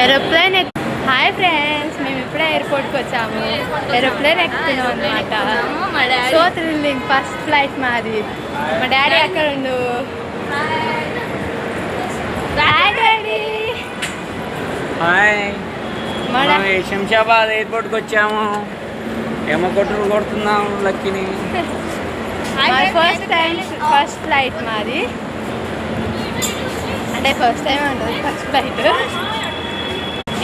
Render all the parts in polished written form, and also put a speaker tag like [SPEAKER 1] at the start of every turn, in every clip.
[SPEAKER 1] Aeroplane hi friends, మేము ఇప్పుడే ఎయిర్పోర్ట్కి వచ్చాము. ఏరోప్లేన్ ఎక్కుతున్నాం అనమాట. సో థ్రిల్లింగ్, ఫస్ట్ ఫ్లైట్ మాది. మా డాడీ అక్కడ ఉండు. Hi daddy.
[SPEAKER 2] హాయ్. మనం శంషాబాద్ ఎయిర్పోర్ట్కి వచ్చాము. ఏమో కొడుతున్నాం లక్కీని.
[SPEAKER 1] ఫస్ట్ ఫ్లైట్ మాది, అంటే ఫస్ట్ టైం ఉంటుంది ఫస్ట్ ఫ్లైట్.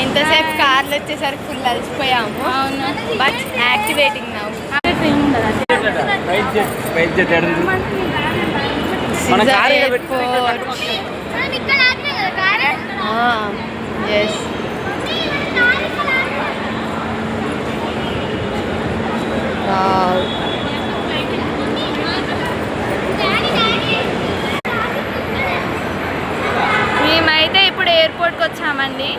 [SPEAKER 1] ఇంతసేపు కార్లు వచ్చేసరికి ఫుల్ అలసిపోయాము. అవును, బట్ యాక్టివేటింగ్ నౌ. ఎస్,
[SPEAKER 3] మేమైతే ఇప్పుడు ఎయిర్పోర్ట్కి వచ్చామండి.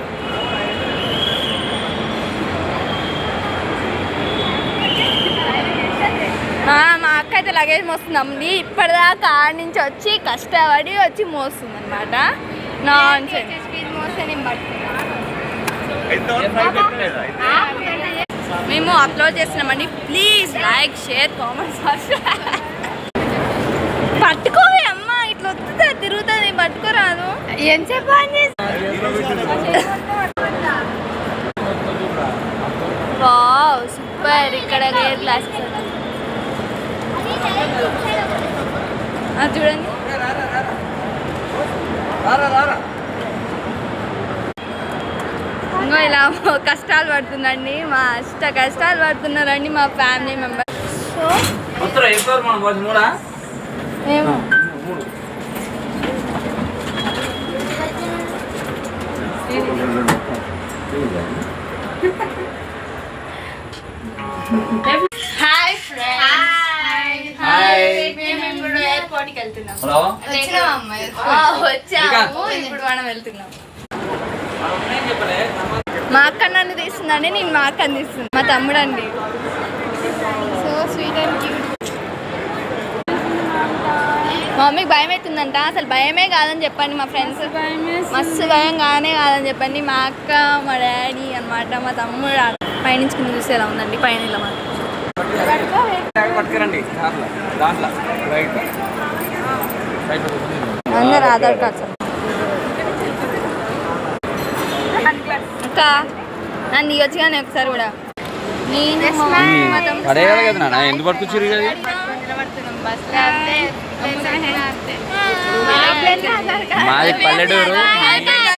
[SPEAKER 3] మా అక్క అయితే లగేజ్ మోస్తుందండి. ఇప్పటిదాకా ఆడ నుంచి వచ్చి కష్టపడి వచ్చి మోస్తుంది అనమాట. మేము అప్లోడ్ చేస్తున్నామండి. Please like, share, comments. పట్టుకోవే అమ్మ, ఇట్లా వస్తుంది తిరుగుతుంది, పట్టుకోరాదు.
[SPEAKER 1] ఎంతసేపు ఆన్ చేసి.
[SPEAKER 3] Wow super. ఇక్కడ ఎయిర్ గ్లాసెస్ చూడండి. ఇంకో ఇలా కష్టాలు పడుతుందండి, కష్టాలు పడుతున్నారండి మా ఫ్యామిలీ మెంబర్స్. ఏమో హాయ్ ఫ్రెండ్స్, మేము ఇప్పుడు ఎయిర్పోర్ట్కి వెళ్తున్నాం. వచ్చాము, ఇప్పుడు మనం వెళ్తున్నాం. మా అక్క నన్ను తీస్తుందండి, నేను మా అక్కని తీస్తుంది. మా తమ్ముడు అండి. So sweet and cute. మా మమ్మీకి భయం అవుతుందంట. అసలు భయమే కాదని చెప్పండి మా ఫ్రెండ్స్. మస్తు భయం కాదని చెప్పండి. మా అక్క, మా డాడీ అనమాట, మా తమ్ముడు పైనుంచి కింద చూస్తే ఎలా ఉందండి. పైన ఇలా అందరు ఆధార్ కార్డ్ సార్. అక్క నన్ను దిగొచ్చు కానీ ఒకసారి కూడా. నేను
[SPEAKER 2] ఎందుకు పట్టుకొచ్చారు? మాది పల్లెటూరు.